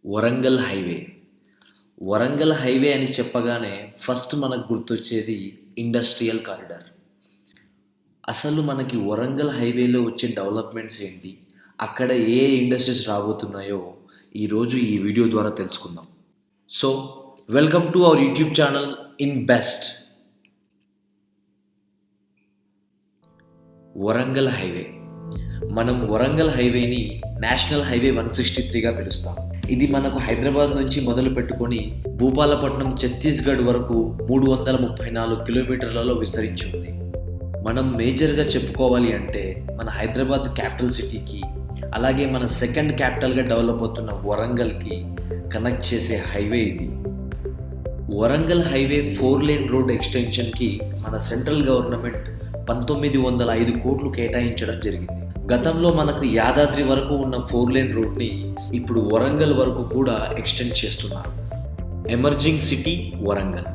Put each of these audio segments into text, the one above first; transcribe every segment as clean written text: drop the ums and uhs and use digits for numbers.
Warangal highway. Warangal highway అని చెప్పగానే first మనకు గుర్తొచ్చేది ఇండస్ట్రియల్ కారిడార్. అసలు మనకి వరంగల్ హైవేలో వచ్చే డెవలప్మెంట్స్ ఏంటి, అక్కడ ఏ ఇండస్ట్రీస్ రాబోతున్నాయో ఈరోజు ఈ వీడియో ద్వారా తెలుసుకుందాం. So welcome to our YouTube channel in best. Warangal highway. మనం వరంగల్ హైవేని నేషనల్ హైవే 163గా పిలుస్తాం. ఇది మనకు హైదరాబాద్ నుంచి మొదలు పెట్టుకొని భూపాలపట్నం ఛత్తీస్గఢ్ వరకు 334 కిలోమీటర్లలో విస్తరించి ఉంది. మనం మేజర్గా చెప్పుకోవాలి అంటే మన హైదరాబాద్ క్యాపిటల్ సిటీకి, అలాగే మన సెకండ్ క్యాపిటల్గా డెవలప్ అవుతున్న వరంగల్కి కనెక్ట్ చేసే హైవే ఇది. వరంగల్ హైవే 4 లేన్ రోడ్ ఎక్స్టెన్షన్కి మన సెంట్రల్ గవర్నమెంట్ 1905 కోట్లు కేటాయించడం జరిగింది. గతంలో మనకు యాదాద్రి వరకు ఉన్న 4 లేన్ రోడ్ని ఇప్పుడు వరంగల్ వరకు కూడా ఎక్స్టెండ్ చేస్తున్నారు. Emerging city Warangal.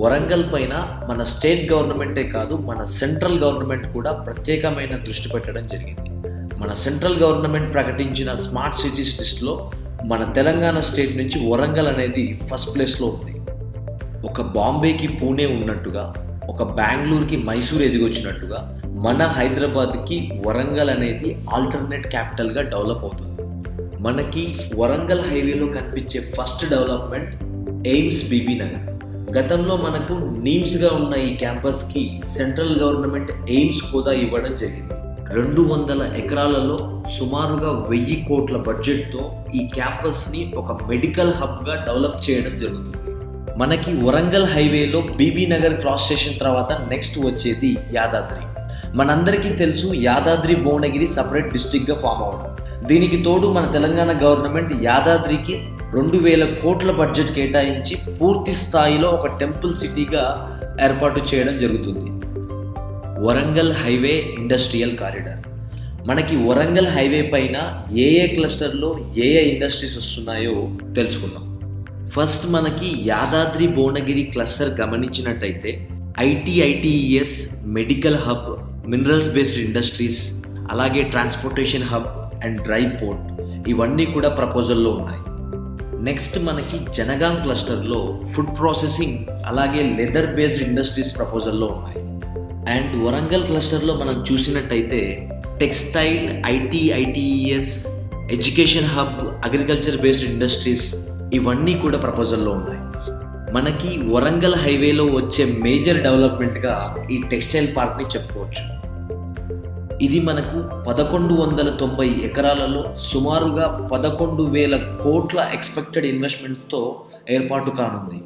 వరంగల్ పైన మన స్టేట్ గవర్నమెంటే కాదు, మన సెంట్రల్ గవర్నమెంట్ కూడా ప్రత్యేకమైన దృష్టి పెట్టడం జరిగింది. మన సెంట్రల్ గవర్నమెంట్ ప్రకటించిన స్మార్ట్ సిటీస్ లిస్ట్లో మన తెలంగాణ స్టేట్ నుంచి వరంగల్ అనేది ఫస్ట్ ప్లేస్లో ఉంది. ఒక బాంబేకి పూణే ఉన్నట్టుగా, ఒక బెంగళూరుకి మైసూర్ ఎదిగొచ్చినట్టుగా మన హైదరాబాద్కి వరంగల్ అనేది ఆల్టర్నేట్ క్యాపిటల్గా డెవలప్ అవుతుంది. మనకి వరంగల్ హైవేలో కనిపించే first development AIIMS Bibinagar. గతంలో మనకు నీమ్స్గా ఉన్న ఈ క్యాంపస్కి సెంట్రల్ గవర్నమెంట్ ఎయిమ్స్ హోదా ఇవ్వడం జరిగింది. 200 ఎకరాలలో సుమారుగా 1000 కోట్ల బడ్జెట్తో ఈ క్యాంపస్ని ఒక మెడికల్ హబ్గా డెవలప్ చేయడం జరుగుతుంది. మనకి వరంగల్ హైవేలో బీబీ నగర్ క్రాస్ స్టేషన్ తర్వాత నెక్స్ట్ వచ్చేది యాదాద్రి. మనందరికీ తెలుసు, యాదాద్రి భువనగిరి సపరేట్ డిస్ట్రిక్ట్గా ఫామ్ అవడం. దీనికి తోడు మన తెలంగాణ గవర్నమెంట్ యాదాద్రికి 2000 కోట్ల బడ్జెట్ కేటాయించి పూర్తి స్థాయిలో ఒక టెంపుల్ సిటీగా ఏర్పాటు చేయడం జరుగుతుంది. Warangal highway industrial corridor. మనకి వరంగల్ హైవే పైన ఏ క్లస్టర్లో ఏ ఇండస్ట్రీస్ వస్తున్నాయో తెలుసుకుందాం. ఫస్ట్ మనకి యాదాద్రి భువనగిరి క్లస్టర్ గమనించినట్టయితే IT ITES, medical hub, minerals based industries, అలాగే transportation hub and dry port, ఇవన్నీ కూడా ప్రపోజల్లో ఉన్నాయి. నెక్స్ట్ మనకి జనగాం క్లస్టర్లో ఫుడ్ ప్రాసెసింగ్, అలాగే లెదర్ బేస్డ్ ఇండస్ట్రీస్ ప్రపోజల్లో ఉన్నాయి. అండ్ వరంగల్ క్లస్టర్లో మనం చూసినట్టయితే textile, IT ITES, education hub, agriculture based industries, ఇవన్నీ కూడా ప్రపోజల్లో ఉన్నాయి. మనకి వరంగల్ హైవేలో వచ్చే మేజర్ డెవలప్మెంట్గా ఈ టెక్స్టైల్ పార్క్ని చెప్పుకోవచ్చు. ఇది మనకు 1190 ఎకరాలలో సుమారుగా 11,000 కోట్ల ఎక్స్పెక్టెడ్ ఇన్వెస్ట్మెంట్తో ఏర్పాటు కానుంది.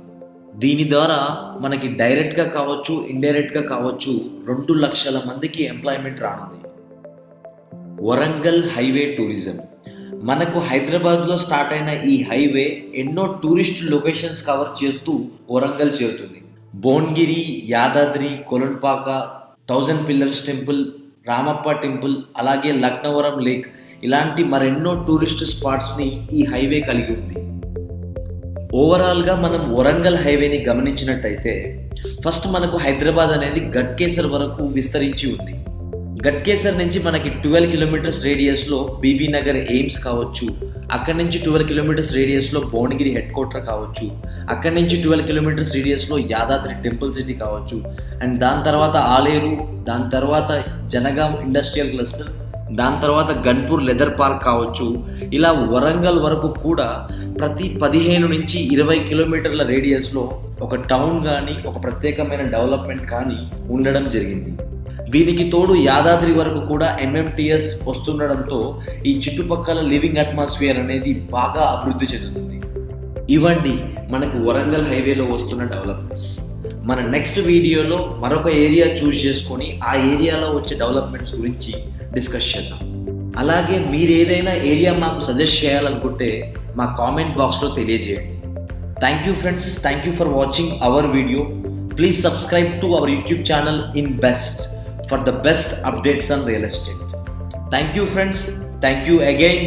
దీని ద్వారా మనకి డైరెక్ట్గా కావచ్చు, ఇండైరెక్ట్గా కావచ్చు 2 లక్షల మందికి ఎంప్లాయ్మెంట్ రానుంది. Warangal highway tourism. మనకు హైదరాబాద్లో స్టార్ట్ అయిన ఈ హైవే ఎన్నో టూరిస్ట్ లొకేషన్స్ కవర్ చేస్తూ వరంగల్ చేరుతుంది. Bhuvanagiri, Yadadri, Kolanpaka, 1000 pillars temple, Ramappa temple, అలాగే లక్నవరం లేక్, ఇలాంటి మరెన్నో టూరిస్ట్ స్పాట్స్ని ఈ హైవే కలిగి ఉంది. ఓవరాల్గా మనం వరంగల్ హైవేని గమనించినట్టయితే ఫస్ట్ మనకు హైదరాబాద్ అనేది గట్కేసర్ వరకు విస్తరించి ఉంది. గట్కేసర్ నుంచి మనకి 12 కిలోమీటర్స్ రేడియస్లో బీబీ నగర్ ఎయిమ్స్ కావచ్చు, అక్కడి నుంచి 12 కిలోమీటర్స్ రేడియస్లో భువనగిరి హెడ్ క్వార్టర్ కావచ్చు, అక్కడి నుంచి 12 కిలోమీటర్స్ రేడియస్లో యాదాద్రి టెంపుల్ సిటీ కావచ్చు, అండ్ దాని తర్వాత ఆలేరు, దాని తర్వాత జనగాం ఇండస్ట్రియల్ క్లస్టర్, దాని తర్వాత గన్పూర్ లెదర్ పార్క్ కావచ్చు. ఇలా వరంగల్ వరకు కూడా ప్రతి 15 నుంచి 20 కిలోమీటర్ల రేడియస్లో ఒక టౌన్ కానీ, ఒక ప్రత్యేకమైన డెవలప్మెంట్ కానీ ఉండడం జరిగింది. దీనికి తోడు యాదాద్రి వరకు కూడా ఎంఎంటీఎస్ వస్తుండడంతో ఈ చుట్టుపక్కల లివింగ్ అట్మాస్ఫియర్ అనేది బాగా అభివృద్ధి చెందుతుంది. ఇవండి మనకు వరంగల్ హైవేలో వస్తున్న డెవలప్మెంట్స్. మన నెక్స్ట్ వీడియోలో మరొక ఏరియా చూస్ చేసుకొని ఆ ఏరియాలో వచ్చే డెవలప్మెంట్స్ గురించి డిస్కస్ చేద్దాం. అలాగే మీరు ఏదైనా ఏరియా మాకు సజెస్ట్ చేయాలనుకుంటే మా కామెంట్ బాక్స్లో తెలియజేయండి. Thank you friends, thank you for watching our video. Please subscribe to our YouTube channel in best for the best updates on real estate. Thank you friends. Thank you again.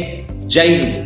Jai Hind.